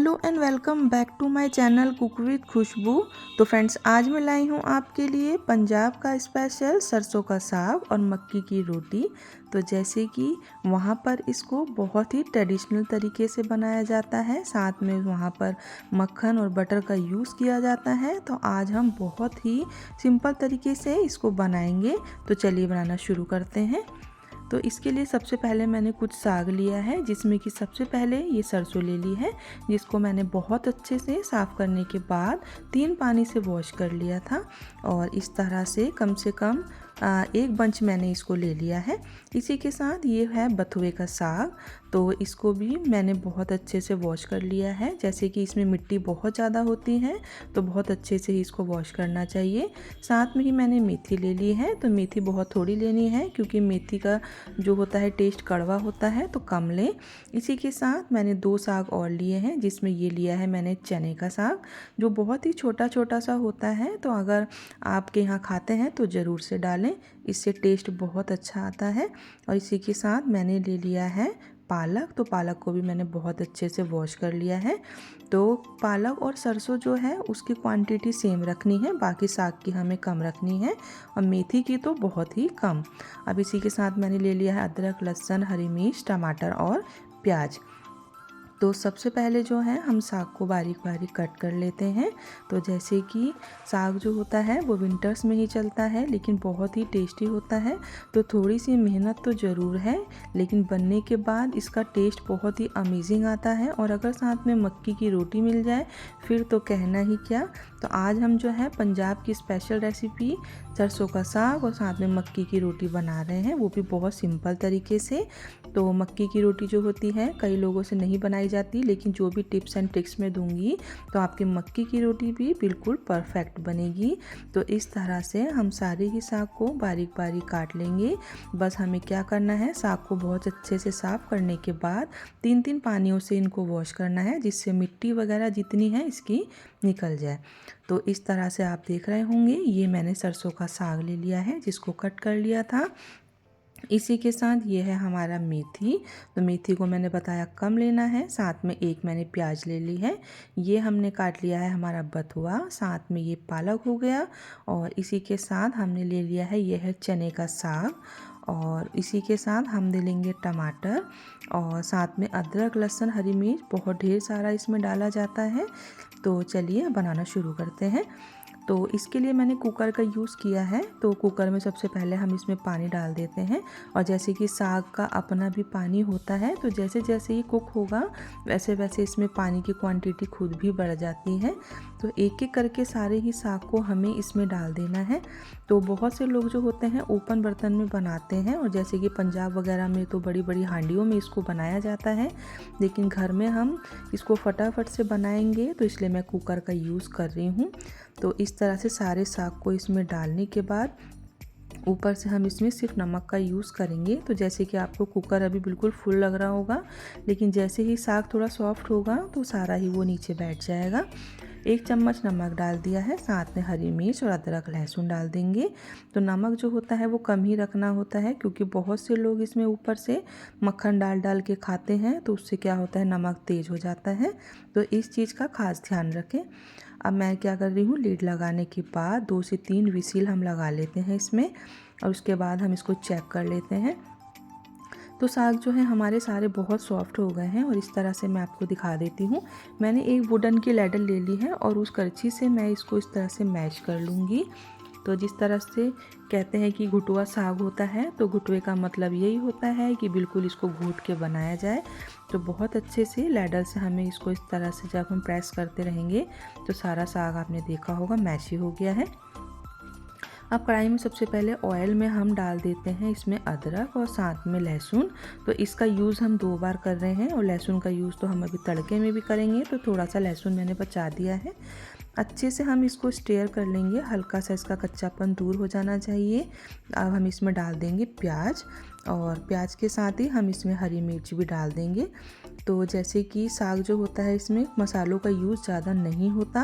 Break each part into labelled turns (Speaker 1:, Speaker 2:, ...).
Speaker 1: Hello and welcome back to my channel cook with Khushboo. तो friends, आज मैं लाई हूँ आपके लिए पंजाब का स्पेशल सरसों का साग और मक्की की रोटी। तो जैसे कि वहाँ पर इसको बहुत ही ट्रेडिशनल तरीके से बनाया जाता है, साथ में वहाँ पर मक्खन और बटर का यूज़ किया जाता है, तो आज हम बहुत ही सिंपल तरीके से इसको बनाएंगे। तो चलिए बनाना शुरू करते हैं। तो इसके लिए सबसे पहले मैंने कुछ साग लिया है, जिसमें कि सबसे पहले ये सरसों ले ली है, जिसको मैंने बहुत अच्छे से साफ़ करने के बाद 3 पानी से वॉश कर लिया था। और इस तरह से कम एक बंच मैंने इसको ले लिया है। इसी के साथ ये है बथुए का साग, तो इसको भी मैंने बहुत अच्छे से वॉश कर लिया है। जैसे कि इसमें मिट्टी बहुत ज़्यादा होती है, तो बहुत अच्छे से ही इसको वॉश करना चाहिए। साथ में ही मैंने मेथी ले ली है, तो मेथी बहुत थोड़ी लेनी है, क्योंकि मेथी का जो होता है टेस्ट कड़वा होता है, तो कम लें। इसी के साथ मैंने 2 साग और लिए हैं, जिसमें ये लिया है मैंने चने का साग, जो बहुत ही छोटा छोटा सा होता है। तो अगर आपके यहाँ खाते हैं तो ज़रूर से डालें, इससे टेस्ट बहुत अच्छा आता है। और इसी के साथ मैंने ले लिया है पालक, तो पालक को भी मैंने बहुत अच्छे से वॉश कर लिया है। तो पालक और सरसों जो है उसकी क्वांटिटी सेम रखनी है, बाकी साग की हमें कम रखनी है, और मेथी की तो बहुत ही कम। अब इसी के साथ मैंने ले लिया है अदरक, लहसुन, हरी मिर्च, टमाटर और प्याज। तो सबसे पहले जो है हम साग को बारीक बारीक कट कर लेते हैं। तो जैसे कि साग जो होता है वो विंटर्स में ही चलता है, लेकिन बहुत ही टेस्टी होता है। तो थोड़ी सी मेहनत तो ज़रूर है, लेकिन बनने के बाद इसका टेस्ट बहुत ही अमेजिंग आता है। और अगर साथ में मक्की की रोटी मिल जाए फिर तो कहना ही क्या। तो आज हम जो है पंजाब की स्पेशल रेसिपी सरसों का साग और साथ में मक्की की रोटी बना रहे हैं, वो भी बहुत सिंपल तरीके से। तो मक्की की रोटी जो होती है कई लोगों से नहीं बनाई जाती, लेकिन जो भी टिप्स एंड ट्रिक्स मैं दूंगी तो आपकी मक्की की रोटी भी बिल्कुल परफेक्ट बनेगी। तो इस तरह से हम सारे ही साग को बारीक बारीक काट लेंगे। बस हमें क्या करना है, साग को बहुत अच्छे से साफ़ करने के बाद 3-3 पानियों से इनको वॉश करना है, जिससे मिट्टी वगैरह जितनी है इसकी निकल जाए। तो इस तरह से आप देख रहे होंगे, ये मैंने सरसों का साग ले लिया है, जिसको कट कर लिया था। इसी के साथ ये है हमारा मेथी, तो मेथी को मैंने बताया कम लेना है। साथ में एक मैंने प्याज ले ली है, ये हमने काट लिया है हमारा बथुआ। साथ में ये पालक हो गया, और इसी के साथ हमने ले लिया है ये है चने का साग। और इसी के साथ हम ले लेंगे टमाटर, और साथ में अदरक, लहसुन, हरी मिर्च बहुत ढेर सारा इसमें डाला जाता है। तो चलिए बनाना शुरू करते हैं। तो इसके लिए मैंने कुकर का यूज़ किया है। तो कुकर में सबसे पहले हम इसमें पानी डाल देते हैं, और जैसे कि साग का अपना भी पानी होता है, तो जैसे जैसे ये कुक होगा वैसे वैसे इसमें पानी की क्वांटिटी खुद भी बढ़ जाती है। तो एक एक करके सारे ही साग को हमें इसमें डाल देना है। तो बहुत से लोग जो होते हैं ओपन बर्तन में बनाते हैं, और जैसे कि पंजाब वगैरह में तो बड़ी बड़ी हांडियों में इसको बनाया जाता है, लेकिन घर में हम इसको फटाफट से बनाएंगे, तो इसलिए मैं कुकर का यूज़ कर रही हूँ। तो इस तरह से सारे साग को इसमें डालने के बाद ऊपर से हम इसमें सिर्फ नमक का यूज़ करेंगे। तो जैसे कि आपको कुकर अभी बिल्कुल फुल लग रहा होगा, लेकिन जैसे ही साग थोड़ा सॉफ्ट होगा तो सारा ही वो नीचे बैठ जाएगा। 1 चम्मच नमक डाल दिया है, साथ में हरी मिर्च और अदरक लहसुन डाल देंगे। तो नमक जो होता है वो कम ही रखना होता है, क्योंकि बहुत से लोग इसमें ऊपर से मक्खन डाल डाल के खाते हैं, तो उससे क्या होता है नमक तेज़ हो जाता है। तो इस चीज़ का खास ध्यान रखें। अब मैं क्या कर रही हूँ, लीड लगाने के बाद 2 से 3 विसिल हम लगा लेते हैं इसमें, और उसके बाद हम इसको चेक कर लेते हैं। तो साग जो है हमारे सारे बहुत सॉफ्ट हो गए हैं, और इस तरह से मैं आपको दिखा देती हूँ। मैंने एक वुडन की लैडल ले ली है, और उस करछी से मैं इसको इस तरह से मैश कर लूँगी। तो जिस तरह से कहते हैं कि घुटुआ साग होता है, तो घुटुए का मतलब यही होता है कि बिल्कुल इसको घूट के बनाया जाए। तो बहुत अच्छे से लैडल से हमें इसको इस तरह से जब हम प्रेस करते रहेंगे तो सारा साग आपने देखा होगा मैश ही हो गया है। अब कढ़ाई में सबसे पहले ऑयल में हम डाल देते हैं इसमें अदरक और साथ में लहसुन। तो इसका यूज़ हम 2 बार कर रहे हैं, और लहसुन का यूज़ तो हम अभी तड़के में भी करेंगे, तो थोड़ा सा लहसुन मैंने बचा दिया है। अच्छे से हम इसको स्टेयर कर लेंगे, हल्का सा इसका कच्चापन दूर हो जाना चाहिए। अब हम इसमें डाल देंगे प्याज, और प्याज के साथ ही हम इसमें हरी मिर्च भी डाल देंगे। तो जैसे कि साग जो होता है इसमें मसालों का यूज़ ज़्यादा नहीं होता,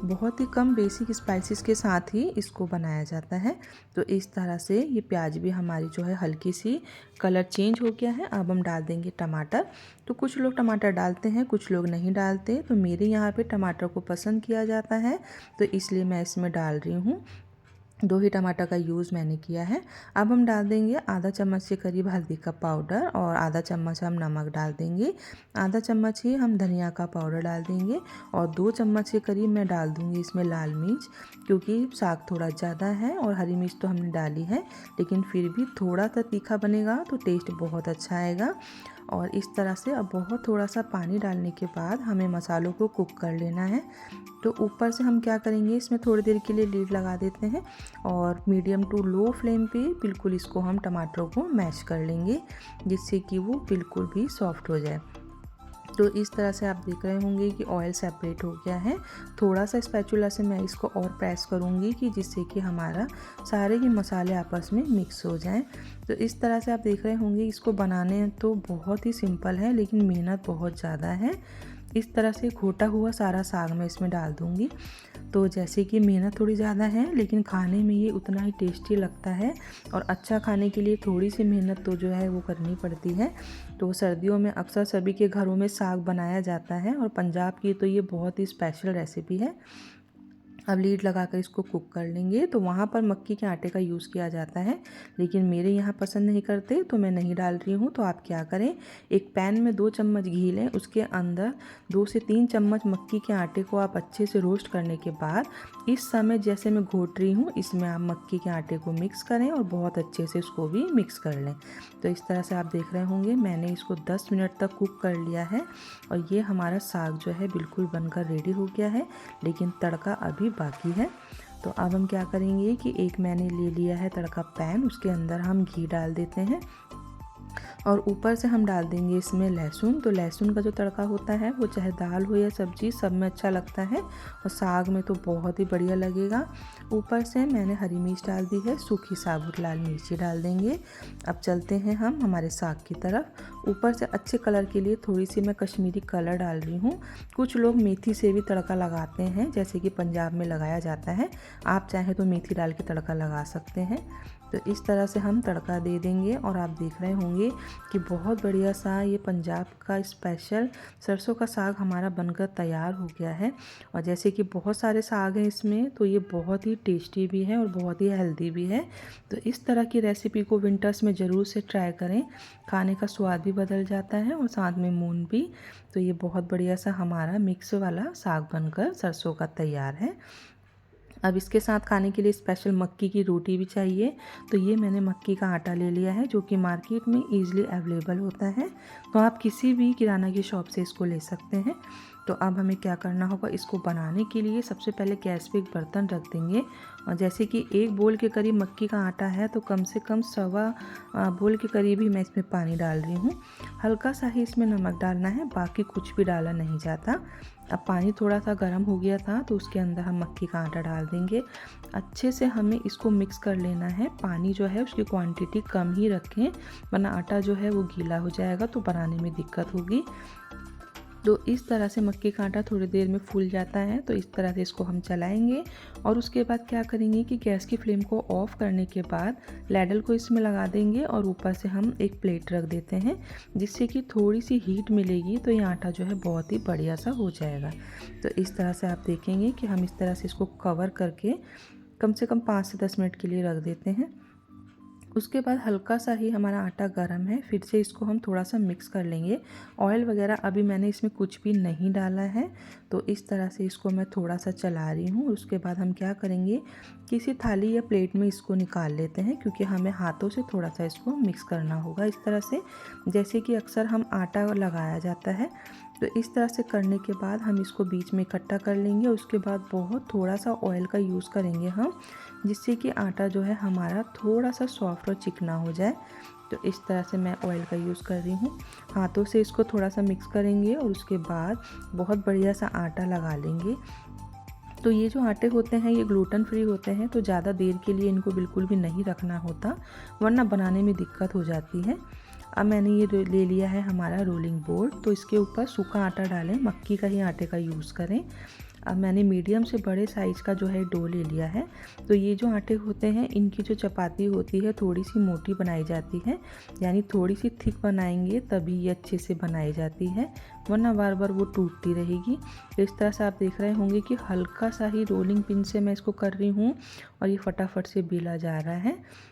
Speaker 1: बहुत ही कम बेसिक स्पाइसेस के साथ ही इसको बनाया जाता है। तो इस तरह से ये प्याज भी हमारी जो है हल्की सी कलर चेंज हो गया है। अब हम डाल देंगे टमाटर। तो कुछ लोग टमाटर डालते हैं, कुछ लोग नहीं डालते। तो मेरे यहाँ पे टमाटर को पसंद किया जाता है, तो इसलिए मैं इसमें डाल रही हूँ। 2 ही टमाटर का यूज़ मैंने किया है। अब हम डाल देंगे आधा चम्मच के करीब हल्दी का पाउडर और आधा चम्मच हम नमक डाल देंगे। आधा चम्मच ही हम धनिया का पाउडर डाल देंगे और 2 चम्मच के करीब मैं डाल दूँगी इसमें लाल मिर्च, क्योंकि साग थोड़ा ज़्यादा है और हरी मिर्च तो हमने डाली है, लेकिन फिर भी थोड़ा सा तीखा बनेगा तो टेस्ट बहुत अच्छा आएगा। और इस तरह से अब बहुत थोड़ा सा पानी डालने के बाद हमें मसालों को कुक कर लेना है। तो ऊपर से हम क्या करेंगे, इसमें थोड़ी देर के लिए लीड लगा देते हैं और मीडियम टू लो फ्लेम पे बिल्कुल इसको हम टमाटरों को मैश कर लेंगे, जिससे कि वो बिल्कुल भी सॉफ्ट हो जाए। तो इस तरह से आप देख रहे होंगे कि ऑयल सेपरेट हो गया है। थोड़ा सा स्पैचुला से मैं इसको और प्रेस करूँगी कि जिससे कि हमारा सारे ही मसाले आपस में मिक्स हो जाएं। तो इस तरह से आप देख रहे होंगे, इसको बनाने तो बहुत ही सिंपल है लेकिन मेहनत बहुत ज़्यादा है। इस तरह से घोटा हुआ सारा साग मैं इसमें डाल दूँगी। तो जैसे कि मेहनत थोड़ी ज़्यादा है लेकिन खाने में ये उतना ही टेस्टी लगता है, और अच्छा खाने के लिए थोड़ी सी मेहनत तो जो है वो करनी पड़ती है। तो सर्दियों में अक्सर सभी के घरों में साग बनाया जाता है और पंजाब की तो ये बहुत ही स्पेशल रेसिपी है। अब लीड लगाकर इसको कुक कर लेंगे। तो वहाँ पर मक्की के आटे का यूज़ किया जाता है, लेकिन मेरे यहाँ पसंद नहीं करते तो मैं नहीं डाल रही हूँ। तो आप क्या करें, एक पैन में 2 चम्मच घी लें, उसके अंदर 2 से 3 चम्मच मक्की के आटे को आप अच्छे से रोस्ट करने के बाद इस समय जैसे मैं घोट रही हूँ इसमें आप मक्की के आटे को मिक्स करें और बहुत अच्छे से इसको भी मिक्स कर लें। तो इस तरह से आप देख रहे होंगे मैंने इसको 10 मिनट तक कुक कर लिया है और ये हमारा साग जो है बिल्कुल बनकर रेडी हो गया है, लेकिन तड़का अभी बाकी है। तो अब हम क्या करेंगे कि एक मैंने ले लिया है तड़का पैन, उसके अंदर हम घी डाल देते हैं और ऊपर से हम डाल देंगे इसमें लहसुन। तो लहसुन का जो तड़का होता है वो चाहे दाल हो या सब्जी सब में अच्छा लगता है और साग में तो बहुत ही बढ़िया लगेगा। ऊपर से मैंने हरी मिर्च डाल दी है, सूखी साबुत लाल मिर्ची डाल देंगे। अब चलते हैं हम हमारे साग की तरफ। ऊपर से अच्छे कलर के लिए थोड़ी सी मैं कश्मीरी कलर डाल रही हूँ। कुछ लोग मेथी से भी तड़का लगाते हैं, जैसे कि पंजाब में लगाया जाता है। आप चाहें तो मेथी डाल के तड़का लगा सकते हैं। तो इस तरह से हम तड़का दे देंगे और आप देख रहे होंगे कि बहुत बढ़िया सा ये पंजाब का स्पेशल सरसों का साग हमारा बनकर तैयार हो गया है। और जैसे कि बहुत सारे साग हैं इसमें, तो ये बहुत ही टेस्टी भी है और बहुत ही हेल्दी भी है। तो इस तरह की रेसिपी को विंटर्स में ज़रूर से ट्राई करें, खाने का स्वाद भी बदल जाता है और साथ में मूड भी। तो ये बहुत बढ़िया सा हमारा मिक्स वाला साग बनकर सरसों का तैयार है। अब इसके साथ खाने के लिए स्पेशल मक्की की रोटी भी चाहिए। तो ये मैंने मक्की का आटा ले लिया है जो कि मार्केट में ईज़िली अवेलेबल होता है, तो आप किसी भी किराना की शॉप से इसको ले सकते हैं। तो अब हमें क्या करना होगा, इसको बनाने के लिए सबसे पहले गैस पे एक बर्तन रख देंगे और जैसे कि 1 बोल के करीब मक्की का आटा है तो कम से कम 1.25 बोल के करीब ही मैं इसमें पानी डाल रही हूँ। हल्का सा ही इसमें नमक डालना है, बाकी कुछ भी डाला नहीं जाता। अब पानी थोड़ा सा गर्म हो गया था तो उसके अंदर हम मक्की का आटा डाल देंगे। अच्छे से हमें इसको मिक्स कर लेना है। पानी जो है उसकी क्वांटिटी कम ही रखें, वरना आटा जो है वो गीला हो जाएगा तो बनाने में दिक्कत होगी। तो इस तरह से मक्की का आटा थोड़ी देर में फूल जाता है, तो इस तरह से इसको हम चलाएंगे और उसके बाद क्या करेंगे कि गैस की फ्लेम को ऑफ करने के बाद लैडल को इसमें लगा देंगे और ऊपर से हम एक प्लेट रख देते हैं, जिससे कि थोड़ी सी हीट मिलेगी तो ये आटा जो है बहुत ही बढ़िया सा हो जाएगा। तो इस तरह से आप देखेंगे कि हम इस तरह से इसको कवर करके कम से कम 5 से 10 मिनट के लिए रख देते हैं। उसके बाद हल्का सा ही हमारा आटा गर्म है, फिर से इसको हम थोड़ा सा मिक्स कर लेंगे। ऑयल वगैरह अभी मैंने इसमें कुछ भी नहीं डाला है, तो इस तरह से इसको मैं थोड़ा सा चला रही हूँ। उसके बाद हम क्या करेंगे, किसी थाली या प्लेट में इसको निकाल लेते हैं, क्योंकि हमें हाथों से थोड़ा सा इसको मिक्स करना होगा इस तरह से, जैसे कि अक्सर हम आटा लगाया जाता है। तो इस तरह से करने के बाद हम इसको बीच में इकट्ठा कर लेंगे। उसके बाद बहुत थोड़ा सा ऑयल का यूज़ करेंगे हम, जिससे कि आटा जो है हमारा थोड़ा सा सॉफ्ट और चिकना हो जाए। तो इस तरह से मैं ऑयल का यूज़ कर रही हूँ। हाथों से इसको थोड़ा सा मिक्स करेंगे और उसके बाद बहुत बढ़िया सा आटा लगा लेंगे। तो ये जो आटे होते हैं ये ग्लूटेन फ्री होते हैं, तो ज़्यादा देर के लिए इनको बिल्कुल भी नहीं रखना होता, वरना बनाने में दिक्कत हो जाती है। अब मैंने ये ले लिया है हमारा रोलिंग बोर्ड, तो इसके ऊपर सूखा आटा डालें, मक्की का ही आटे का यूज़ करें। अब मैंने मीडियम से बड़े साइज़ का जो है डो ले लिया है। तो ये जो आटे होते हैं इनकी जो चपाती होती है थोड़ी सी मोटी बनाई जाती है, यानी थोड़ी सी थिक बनाएंगे तभी ये अच्छे से बनाई जाती है, वरना बार बार वो टूटती रहेगी। इस तरह से आप देख रहे होंगे कि हल्का सा ही रोलिंग पिन से मैं इसको कर रही हूँ और ये फटाफट से बेला जा रहा है।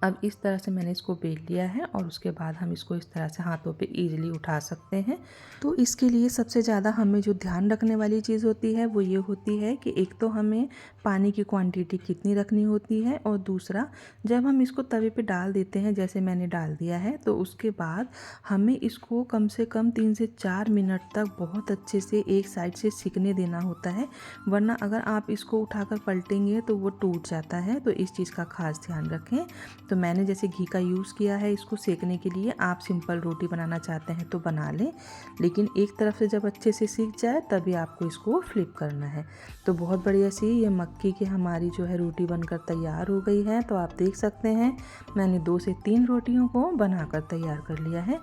Speaker 1: अब इस तरह से मैंने इसको बेल लिया है और उसके बाद हम इसको इस तरह से हाथों पे इजीली उठा सकते हैं। तो इसके लिए सबसे ज़्यादा हमें जो ध्यान रखने वाली चीज़ होती है वो ये होती है कि एक तो हमें पानी की क्वांटिटी कितनी रखनी होती है, और दूसरा जब हम इसको तवे पे डाल देते हैं, जैसे मैंने डाल दिया है, तो उसके बाद हमें इसको कम से कम 3 से 4 मिनट तक बहुत अच्छे से एक साइड से सिकने देना होता है, वरना अगर आप इसको उठाकर पलटेंगे तो वो टूट जाता है। तो इस चीज़ का खास ध्यान रखें। तो मैंने जैसे घी का यूज़ किया है इसको सेकने के लिए। आप सिंपल रोटी बनाना चाहते हैं तो बना लें, लेकिन एक तरफ से जब अच्छे से सीख जाए तभी आपको इसको फ्लिप करना है। तो बहुत बढ़िया सी ये मक्की की हमारी जो है रोटी बनकर तैयार हो गई है। तो आप देख सकते हैं मैंने 2 से 3 रोटियों को बनाकर तैयार कर लिया है।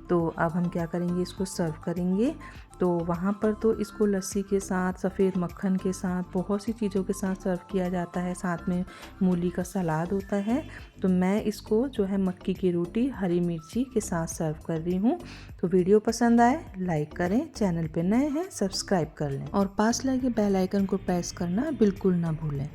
Speaker 1: तो अब हम क्या करेंगे, इसको सर्व करेंगे। तो वहाँ पर तो इसको लस्सी के साथ, सफ़ेद मक्खन के साथ, बहुत सी चीज़ों के साथ सर्व किया जाता है, साथ में मूली का सलाद होता है। तो मैं इसको जो है मक्की की रोटी हरी मिर्ची के साथ सर्व कर रही हूँ। तो वीडियो पसंद आए लाइक करें, चैनल पे नए हैं सब्सक्राइब कर लें और पास लगे बेल आइकन को प्रेस करना बिल्कुल ना भूलें।